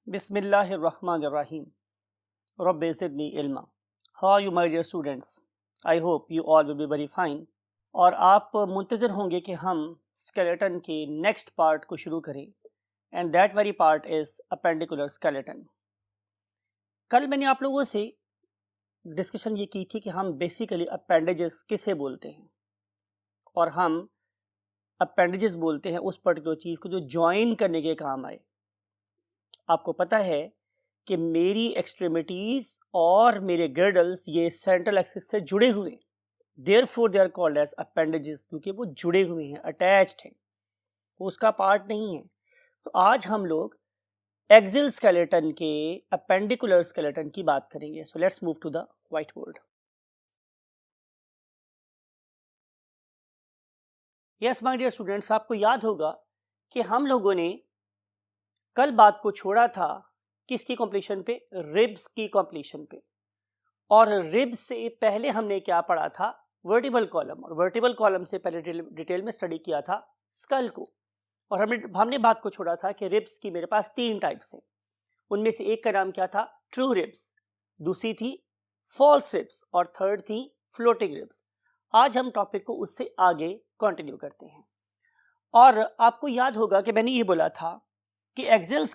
Bismillahirrahmanirrahim. Rabbi zidni ilma. How are you my dear students? I hope you all will be very fine. और आप मुंतज़िर होंगे कि हम skeleton के next part को शुरू करें and that very part is appendicular skeleton. कल मैंने आप लोगों से डिस्कशन ये की थी कि हम बेसिकली अपेंडेजेस किसे बोलते हैं और हम अपेंडेजेस बोलते हैं उस पर्टिकुलर चीज़ को जो ज्वाइन करने के काम आए. आपको पता है कि मेरी एक्सट्रीमिटीज़ और मेरे गर्डल्स ये सेंट्रल एक्सिस से जुड़े हुए हैं, therefore they are called as appendages, क्योंकि वो जुड़े हुए हैं, अटैच्ड हैं, वो उसका पार्ट नहीं है. तो आज हम लोग एक्सियल स्केलेटन के अपेंडिकुलर स्केलेटन की बात करेंगे. So let's move to the white board. Yes my dear students, आपको याद होगा कि हम लोगों ने कल बात को छोड़ा था किसकी कंप्लीशन पे, रिब्स की कंप्लीशन पे. और रिब्स से पहले हमने क्या पढ़ा था, वर्टिबल कॉलम, और वर्टिबल कॉलम से पहले डिटेल में स्टडी किया था स्कल को. और हमने बात को छोड़ा था कि रिब्स की मेरे पास 3 टाइप्स हैं. उनमें से एक का नाम क्या था, ट्रू रिब्स, दूसरी थी फॉल्स रिब्स और थर्ड थी फ्लोटिंग रिब्स. आज हम टॉपिक को उससे आगे कंटिन्यू करते हैं. और आपको याद होगा कि मैंने ये बोला था कि एक्सियल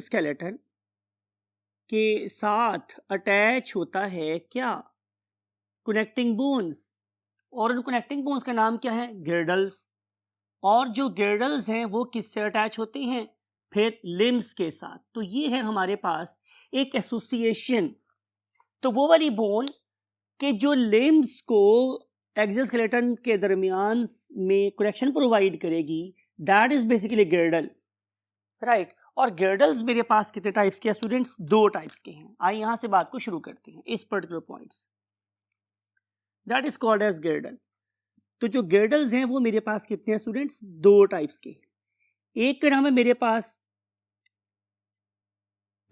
स्केलेटन के साथ अटैच होता है क्या, कनेक्टिंग बोन्स, और उन कनेक्टिंग बोन्स का नाम क्या है, गिर्डल्स. और जो गिर्डल्स हैं वो किससे अटैच होते हैं, फिर लिम्स के साथ. तो ये है हमारे पास एक एसोसिएशन. तो वो वाली बोन के जो लिम्स को एक्सियल स्केलेटन के दरमियान में कनेक्शन प्रोवाइड करेगी, दैट इज बेसिकली गिर्डल, राइट. और गिर्डल्स मेरे पास कितने टाइप्स के हैं स्टूडेंट्स, 2 टाइप्स के हैं. आइए यहां से बात को शुरू करते हैं. इस particular points that is called as girdle. तो जो गिर्डल्स हैं वो मेरे पास कितने हैं स्टूडेंट्स, 2 टाइप्स के. एक का नाम है मेरे पास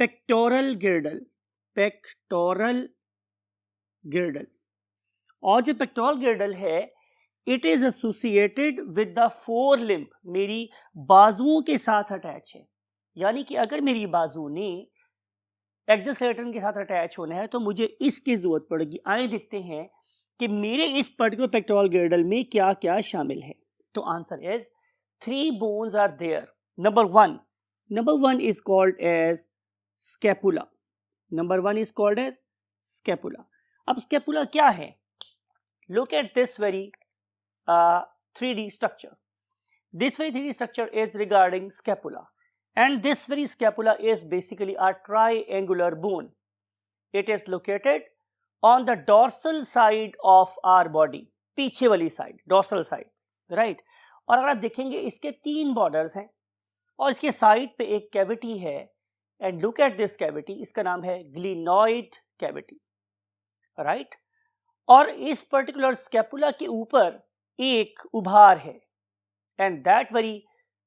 पेक्टोरल गिर्डल, और जो पेक्टोरल गिर्डल है it is associated with the four limb, मेरी बाजुओं के साथ अटैच है. यानी कि अगर मेरी बाजू ने एक्सियल स्केलेटन के साथ अटैच होना है तो मुझे इसकी जरूरत पड़ेगी. आइए देखते हैं कि मेरे इस पर्टिकुलर पेक्टोरल गिर्डल में क्या क्या शामिल है. तो answer is 3 bones are there. Number one is called as scapula. अब स्कैपुला क्या है, look at this very 3D structure. This very 3D structure is regarding scapula, and this very scapula is basically a triangular bone. It is located on the dorsal side of our body, पीछे वाली side, dorsal side, right. और अगर आप देखेंगे इसके 3 borders हैं और इसके साइड पे एक कैविटी है, and look at this cavity, इसका नाम है glenoid cavity, right. और इस पर्टिकुलर स्कैपुला के ऊपर एक उभार है, एंड दैट वेरी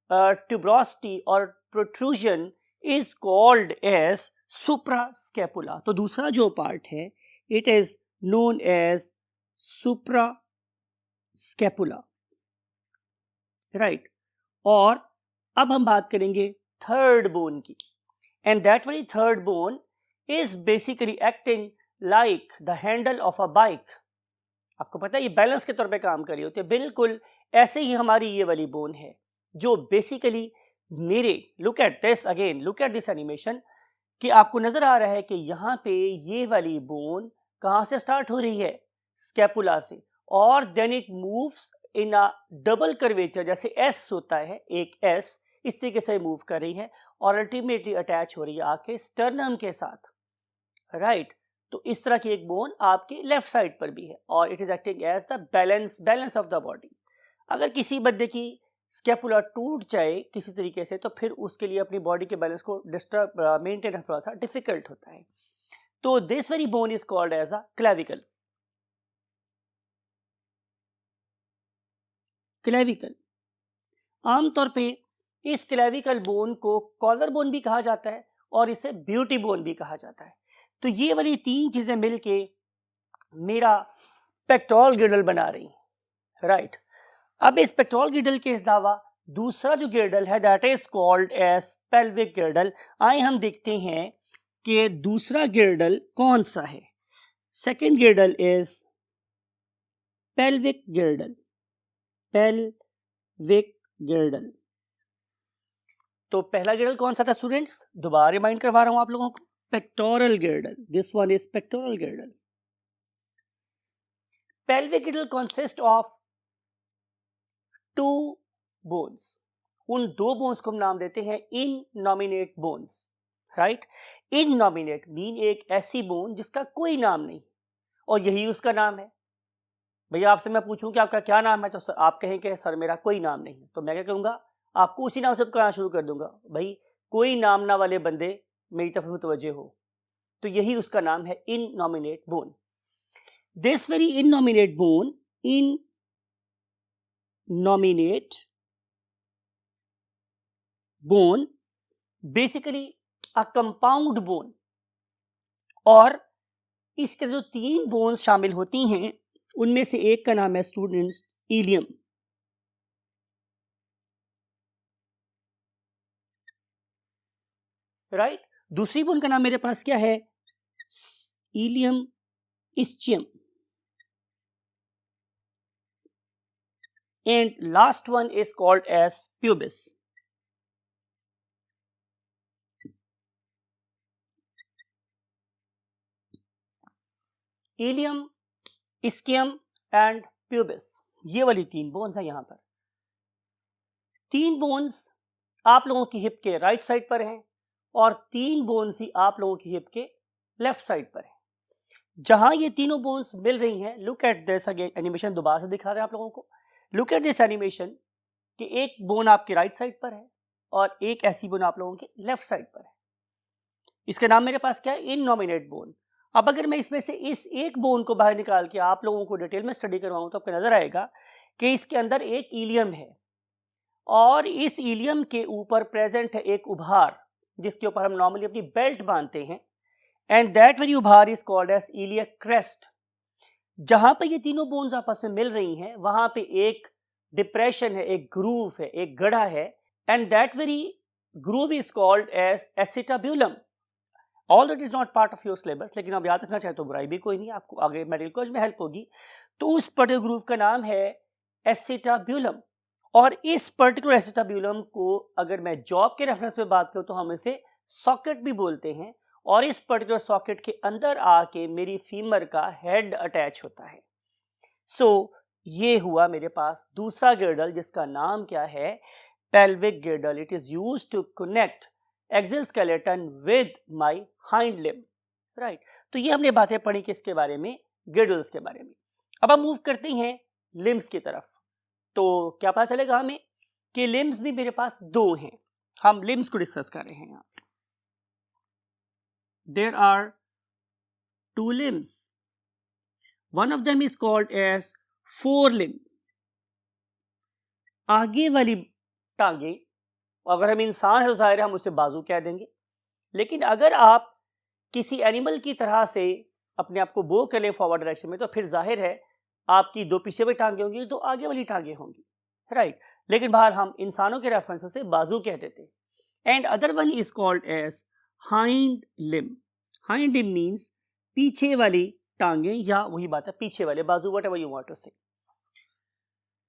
ट्यूब्रोसिटी और protrusion is called as suprascapula. तो दूसरा जो पार्ट है it is known as suprascapula, right. और अब हम बात करेंगे थर्ड बोन की, and that very third bone is basically acting like the handle of a bike. आपको पता है ये बैलेंस के तौर पे काम कर रही होती है. बिल्कुल ऐसे ही हमारी ये वाली बोन है जो बेसिकली मेरे, लुक एट दिस एनिमेशन, कि आपको नजर आ रहा है कि यहाँ पे ये वाली बोन कहाँ से स्टार्ट हो रही है, स्कैपुला से, और then it moves in a double curvature, जैसे एस होता है एक एस, इस तरीके से मूव कर रही है और अल्टीमेटली अटैच हो रही है आके स्टर्नम के साथ, राइट. तो इस तरह की एक बोन आपके लेफ्ट साइड पर भी है और it is acting as the balance of the body. अगर किसी बंदे की स्कैपुला टूट जाए किसी तरीके से तो फिर उसके लिए अपनी बॉडी के बैलेंस को मेंटेन करना थोड़ा सा डिफिकल्ट होता है. तो this very bone is called as a clavicle. आमतौर पे इस क्लेविकल बोन को कॉलर बोन भी कहा जाता है और इसे ब्यूटी बोन भी कहा जाता है. तो ये वाली 3 चीजें मिलके मेरा पेक्टोरल गिर्डल बना रही, राइट. अब इस पेक्टोरल गिर्डल के अलावा दूसरा जो गिर्डल है that is called as pelvic girdle. आइए हम देखते हैं कि दूसरा गिर्डल कौन सा है। Second गिर्डल is pelvic गिर्डल, pelvic गिर्डल। तो पहला गिर्डल कौन सा था स्टूडेंट्स, दोबारा रिमाइंड करवा रहा हूं आप लोगों को, pectoral गिर्डल। This one is pectoral गिर्डल। Pelvic गिर्डल consist of 2 bones. उन 2 बोन्स को हम नाम देते हैं इननॉमिनेट बोन्स, राइट। इननॉमिनेट मीन एक ऐसी बोन जिसका कोई नाम नहीं और यही उसका नाम है। भैया आपसे मैं पूछूं कि आपका क्या नाम है, तो सर आप कहेंगे सर मेरा कोई नाम नहीं है, तो मैं क्या कहूंगा, आपको उसी नाम से कहना शुरू कर दूंगा, भाई कोई नाम ना वाले बंदे मेरी तरफ मुतवज्जे हो। तो यही उसका नाम है innominate bone. This very innominate bone, innominate bone basically a compound bone, और इसके जो 3 बोन्स शामिल होती हैं उनमें से एक का नाम है स्टूडेंट्स इलियम। राइट, दूसरी बोन का नाम मेरे पास क्या है, ilium ischium, and last one is called as pubis. Ilium, ischium and pubis, ये वाली 3 बोन्स हैं। यहां पर 3 बोन्स आप लोगों की हिप के राइट साइड पर हैं और 3 बोन्स ही आप लोगों की हिप के लेफ्ट साइड पर है। जहां ये तीनों बोन्स मिल रही हैं, look at this again, animation दोबारा से दिखा रहे हैं आप लोगों को। लुक एट दिस एनिमेशन कि एक बोन आपके राइट साइड पर है और एक ऐसी बोन आप लोगों के लेफ्ट साइड पर है। इसका नाम मेरे पास क्या है, इननॉमिनेट बोन। अब अगर मैं इसमें से इस एक बोन को बाहर निकाल के आप लोगों को डिटेल में स्टडी करवाऊं तो आपको नजर आएगा कि इसके अंदर एक इलियम है और इस इलियम के ऊपर प्रेजेंट है एक उभार जिसके ऊपर हम नॉर्मली अपनी बेल्ट बांधते हैं, एंड दैट वेरी उभार is called as iliac crest. जहां पे ये तीनों बोन्स आपस में मिल रही हैं वहां पे एक डिप्रेशन है, एक ग्रूव है, एक गड्ढा है, and that very groove is called as acetabulum. All it is not part of your syllabus, लेकिन आप याद रखना चाहे तो बुराई भी कोई नहीं, आपको आगे मेडिकल कॉलेज में हेल्प होगी। तो उस पर्टिकुलर ग्रूव का नाम है एसिटाब्यूलम, और इस पर्टिकुलर एसिटाब्यूलम को अगर मैं जॉब के रेफरेंस में बात करूं तो हम इसे सॉकेट भी बोलते हैं, और इस पर्टिकुलर सॉकेट के अंदर आके मेरी फीमर का हेड अटैच होता है। सो ये हुआ मेरे पास दूसरा गिर्डल जिसका नाम क्या है, pelvic girdle. It is used to connect axial skeleton with my hind limb, right. तो ये हमने बातें पढ़ी किसके बारे में, गिर्डल्स के बारे में। अब हम मूव करते हैं लिम्ब्स की तरफ। तो क्या पता चलेगा हमें कि लिम्ब्स भी मेरे पास 2 हैं। हम लिम्ब्स को डिस्कस कर रहे हैं यहाँ। There are 2 limbs. One of them is called as forelimb. आगे वाली टांगे, अगर हम इंसान है तो जाहिर है हम उसे बाजू कह देंगे, लेकिन अगर आप किसी एनिमल की तरह से अपने आप को बो कर लें फॉरवर्ड डायरेक्शन में तो फिर जाहिर है आपकी 2 पीछे वाली टांगे होंगी, 2 आगे वाली टांगे होंगी, राइट। लेकिन बाहर हम इंसानों के रेफरेंस से बाजू कह देते हैं। And other one is called as hind limb. Hind limb means पीछे वाली टांगे, या वही बात है पीछे वाले बाजू, व्हाटएवर यू वांट टू से।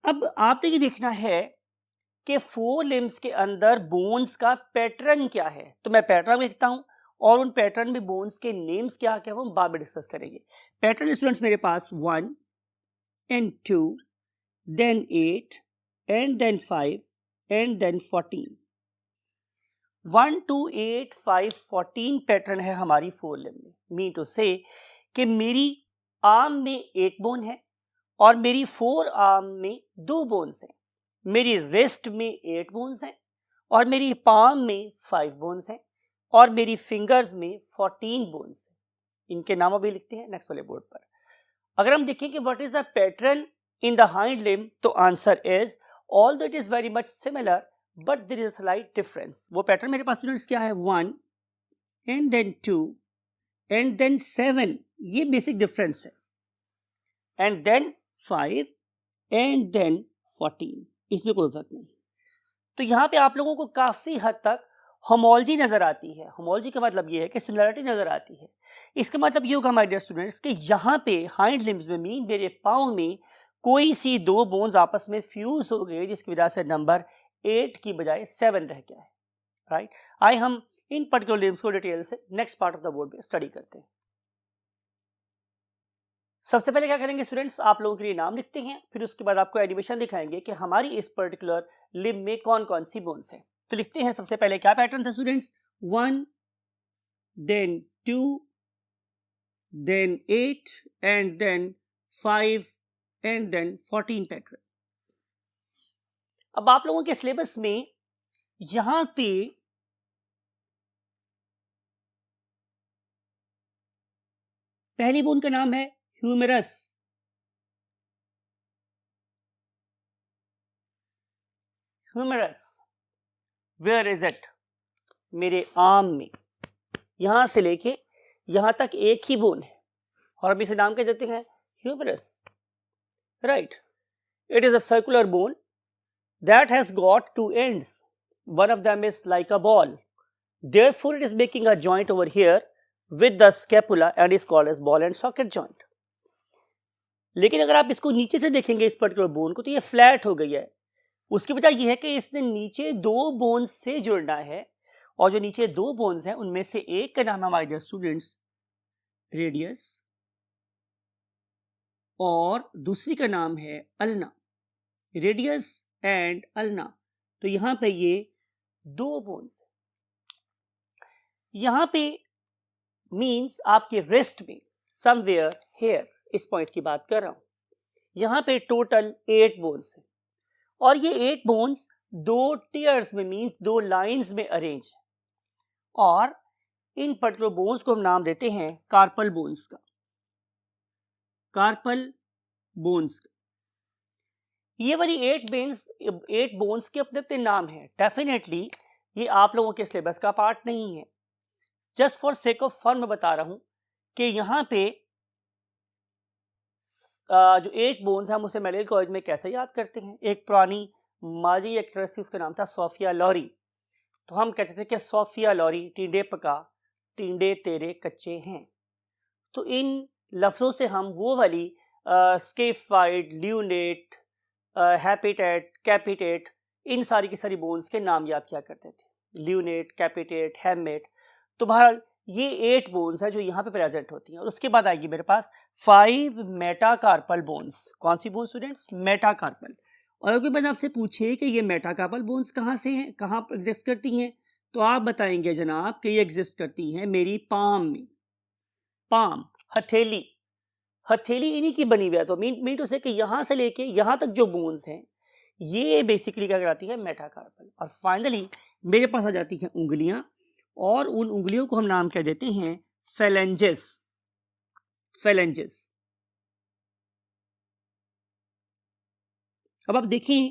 अब आपने ये देखना है कि 4 लिम्ब्स के अंदर बोन्स का पैटर्न क्या है। तो मैं पैटर्न लिखता हूं और उन पैटर्न में बोन्स के नेम्स क्या क्या वो हम बाद में डिस्कस करेंगे। पैटर्न स्टूडेंट्स मेरे पास 1 and 2, then 8, and then 5, and then 14. 1, 2, 8, 5, 14 pattern है हमारी 4 लिम्ब में। मीन टू से कि मेरी आर्म में 1 बोन है और मेरी 4 आर्म में 2 बोन्स हैं, मेरी रिस्ट में 8 बोन्स हैं और मेरी पाम में 5 बोन्स हैं और मेरी फिंगर्स में 14 बोन्स हैं। इनके नाम अभी लिखते हैं नेक्स्ट वाले बोर्ड पर। अगर हम देखें कि what is the pattern in the hind limb, तो answer is all that is very much similar but there is a slight difference. वो पैटर्न मेरे पास स्टूडेंट्स क्या है, 1 एंड देन 2 एंड देन 7, ये बेसिक डिफरेंस है, एंड देन 5 एंड देन 14, इसमें कोई फर्क नहीं। तो यहाँ पे आप लोगों को काफी हद तक होमोलॉजी नजर आती है। होमोलॉजी का मतलब ये है कि सिमिलरिटी नजर आती है। इसका मतलब ये होगा माय डियर स्टूडेंट्स कि यहाँ पे हाइंड लिम्स में मीन मेरे पाँव में कोई सी दो बोन्स आपस में फ्यूज हो गए जिसकी वजह से नंबर 8 की बजाय 7 रह गया है, राइट। आइए हम इन पर्टिकुलर लिम्स को डिटेल से next part of the board में स्टडी करते हैं। सबसे पहले क्या करेंगे स्टूडेंट्स, आप लोगों के लिए नाम लिखते हैं, फिर उसके बाद आपको एनिमेशन दिखाएंगे कि हमारी इस पर्टिकुलर लिम्ब में कौन कौन सी बोन्स हैं। तो लिखते हैं सबसे पहले क्या पैटर्न था students, 1 then 2 then 8 and then 5 and then 14 pattern. अब आप लोगों के सिलेबस में यहां पे पहली बोन का नाम है ह्यूमेरस। ह्यूमेरस वेयर इज इट, मेरे आर्म में, यहां से लेके यहां तक एक ही बोन है और हम इसे नाम क्या देते हैं, humerus, right. It is a circular bone that has got two ends, one of them is like a ball, therefore it is making a joint over here with the scapula and is called as ball and socket joint। लेकिन अगर आप इसको नीचे से देखेंगे इस particular bone को तो ये फ्लैट हो गई है। उसकी वजह यह है कि इसने नीचे दो बोन से जुड़ना है और जो नीचे दो बोन्स हैं उनमें से एक का नाम है माय डियर स्टूडेंट्स रेडियस और दूसरी का नाम है अल्ना, रेडियस एंड अल्ना। तो यहां पे ये दो बोन्स, यहां पे मींस आपके रिस्ट में समवेयर हेयर, इस पॉइंट की बात कर रहा हूं। यहां पे टोटल 8 बोन्स है और ये 8 बोन्स दो टीयर्स में मींस दो लाइंस में अरेंज, और इन पर्टिकुलर बोन्स को हम नाम देते हैं कार्पल बोन्स का, कार्पल बोन्स का। ये वाली 8 बोन्स के अपने अपने नाम है। डेफिनेटली ये आप लोगों के सिलेबस का पार्ट नहीं है, just for sake of fun मैं बता रहा हूं कि यहाँ पे जो 8 बोन्स हैं हम उसे मेडिकल कॉलेज में कैसे याद करते हैं। एक पुरानी माजी एक्ट्रेस थी, उसका नाम था सोफिया लॉरी। तो हम कहते थे कि सोफिया लॉरी टिंडे पका टिंडे तेरे कच्चे हैं। तो इन लफ्जों से हम वो वाली स्केफाइड, ल्यूनेट, हैपिटेट, कैपिटेट, इन सारी की सारी बोन्स के नाम याद किया करते थे, ल्यूनेट, कैपिटेट, हैमेट। तो बहरहाल ये 8 बोन्स है जो यहाँ पे प्रेजेंट होती हैं। और उसके बाद आएगी मेरे पास 5 मेटाकार्पल बोन्स। कौन सी बोन्स स्टूडेंट्स, मेटाकार्पल। और अगर मैंने आपसे पूछे कि ये मेटाकार्पल बोन्स कहाँ से हैं, कहाँ एग्जिस्ट करती हैं, तो आप बताएंगे जनाब कि ये एग्जिस्ट करती हैं मेरी पाम में। पाम, हथेली, हथेली इन्हीं की बनी हुई है। तो मीन टू से कि यहां से लेके यहां तक जो बोन्स हैं ये बेसिकली क्या कहलाती है, मेटाकार्पल। और फाइनली मेरे पास आ जाती हैं उंगलियां, और उन उंगलियों को हम नाम क्या देते हैं, फेलेंजेस। फेलेंजेस। अब आप देखें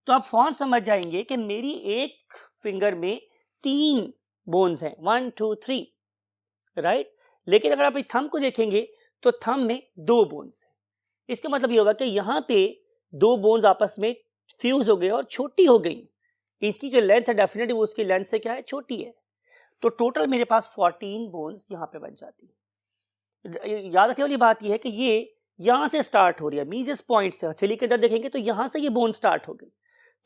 तो आप फौरन समझ जाएंगे कि मेरी एक फिंगर में 3 बोन्स हैं, 1 2 3, राइट। लेकिन अगर आप इस थंब को देखेंगे तो थंब में 2 बोन्स हैं। इसका मतलब ये होगा कि यहाँ पे 2 बोन्स आपस में फ्यूज हो गए और छोटी हो गई। इसकी जो लेंथ है डेफिनेटली वो उसकी लेंथ से क्या है, छोटी है। तो टोटल मेरे पास 14 बोन्स यहाँ पे बच जाती है। याद रखने वाली बात यह है कि ये यहाँ से स्टार्ट हो रही है, मींस इस पॉइंट से हथेली के अंदर देखेंगे तो यहाँ से ये बोन स्टार्ट हो गई।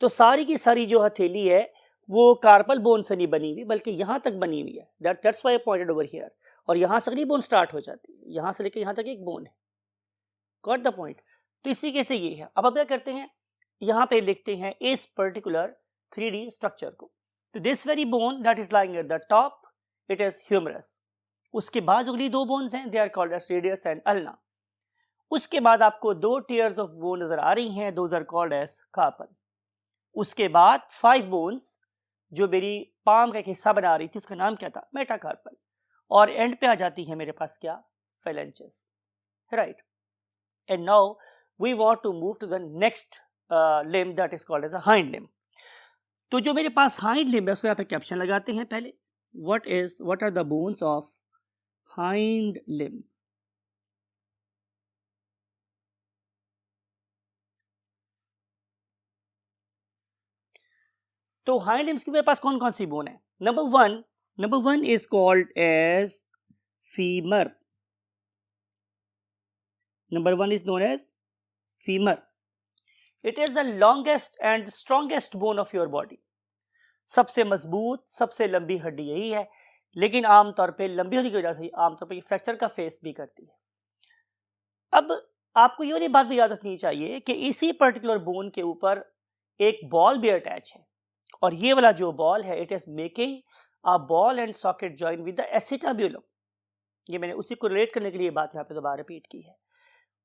तो सारी की सारी जो हथेली है वो कार्पल बोन से नहीं बनी हुई बल्कि यहाँ तक बनी हुई है। That's why I pointed over here. और यहाँ से अगली बोन स्टार्ट हो जाती है, यहाँ से लेकर यहाँ तक एक बोन है। Got the point. तो इस तरीके से ये है। अब क्या करते हैं, यहाँ पे लिखते हैं इस पर्टिकुलर 3D स्ट्रक्चर को। तो this very bone that is lying at the top, it is humerus. उसके बाद अगली 2 बोन्स हैं, they are called as radius and ulna. उसके बाद आपको 2 टीयर्स ऑफ बोन नजर आ रही हैं, those are called as carpal. उसके बाद 5 बोन्स जो मेरी पाम का एक हिस्सा बना रही थी उसका नाम क्या था, मेटाकार्पल। और एंड पे आ जाती है मेरे पास क्या, phalanges, right. And now we want to move to the next limb that is called as a hind limb. तो जो मेरे पास hind limb है उसको यहाँ पे कैप्शन लगाते हैं पहले, what are the bones of hind limb। तो हाइंड लिम्स के मेरे पास कौन कौन सी बोन है? Number one is called as femur. Number one is known as femur. It is the longest and strongest bone of your body. सबसे मजबूत, सबसे लंबी हड्डी यही है, लेकिन आमतौर पे लंबी होने की वजह से आमतौर पे फ्रैक्चर का फेस भी करती है. अब आपको ये वाली बात भी याद रखनी चाहिए कि इसी पर्टिकुलर बोन के ऊपर एक बॉल भी अटैच है, और ये वाला जो बॉल है it is making a ball and socket joint with the acetabulum. ये मैंने उसी को रिलेट करने के लिए बात यहाँ पे दोबारा रिपीट की है.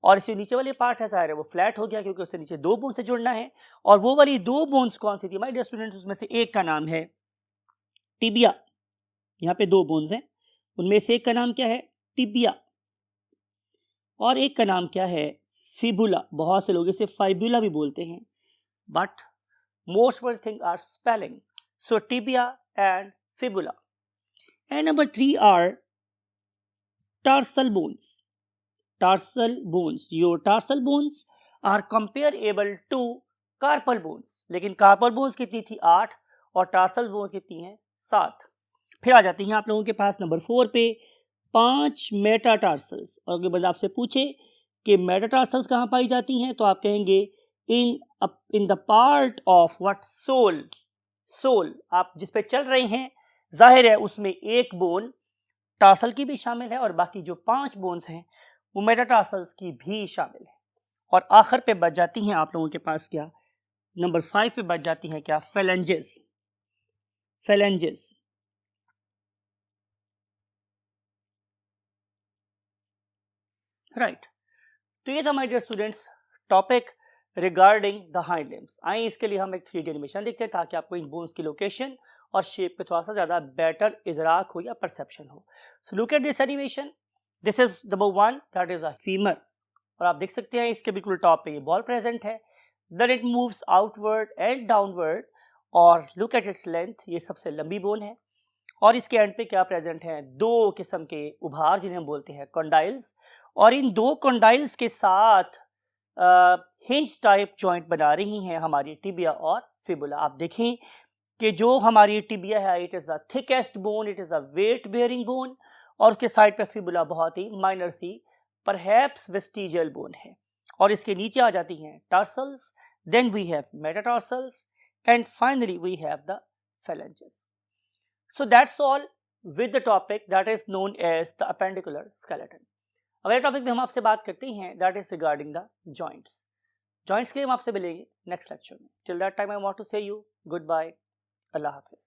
और इसी नीचे वाली पार्ट है ज़ाहिर है वो फ्लैट हो गया क्योंकि उससे नीचे दो बोन से जुड़ना है. और वो वाली दो बोन्स कौन सी थी माय डियर स्टूडेंट्स? उसमें से एक का नाम है टिबिया. यहाँ पे दो बोन्स हैं, उनमें से एक का नाम क्या है? टिबिया. और एक का नाम क्या है? फिबुला. बहुत से लोग इसे फाइबुला भी बोलते हैं, but most one thing are spelling. So tibia and fibula. And number 3 are tarsal bones. Tarsal bones. Your tarsal bones are comparable to carpal bones. लेकिन carpal bones कितनी थी? 8, और tarsal bones कितनी हैं? 7. फिर आ जाती हैं आप लोगों के पास नंबर 4 पे 5 मेटाटार्सल्स. और अगर बंदा आपसे पूछे कि मेटाटार्सल्स कहाँ पाई जाती हैं तो आप कहेंगे in the part of what sole. आप जिस पे चल रहे हैं जाहिर है उसमें एक बोन टार्सल की भी शामिल है, और बाकी जो 5 बोन्स हैं वो मेटाटार्सल्स की भी शामिल है. और आखिर पे बच जाती हैं आप लोगों के पास क्या? नंबर 5 पे बच जाती हैं क्या? फेलेंजेस. राइट. तो ये था my dear students topic regarding the hind limbs. आइए इसके लिए हम एक 3D एनिमेशन देखते हैं ताकि आपको इन बोन्स की लोकेशन और शेप पे थोड़ा सा ज़्यादा बेटर इजराक हो या परसेप्शन हो. So look at this animation. This is number 1, that is a femur. और आप देख सकते हैं इसके बिल्कुल टॉप पे ये बॉल प्रेजेंट है. Then it moves outward and downward, और लुक एट इट्स लेंथ. ये सबसे लंबी बोन है, और इसके एंड पे क्या प्रेजेंट है? 2 किस्म के उभार जिन्हें हम बोलते हैं कॉन्डाइल्स. और इन 2 कॉन्डाइल्स के साथ हिंज टाइप जॉइंट बना रही हैं हमारी टिबिया और फिबुला. आप देखें कि जो हमारी टिबिया है it is the thickest bone, it is a weight bearing bone, और उसके साइड पे फिबुला बहुत ही माइनर सी परहैप्स वेस्टिजियल बोन है. और इसके नीचे आ जाती हैं tarsals, then we have metatarsals, and finally we have the phalanges. So that's all with the topic that is known as the appendicular skeleton. अगले टॉपिक में हम आपसे बात करते हैं that is regarding the joints. Joints के लिए हम आपसे मिलेंगे नेक्स्ट लेक्चर में. Till that time I want to say you good bye. अल्लाह हाफिज.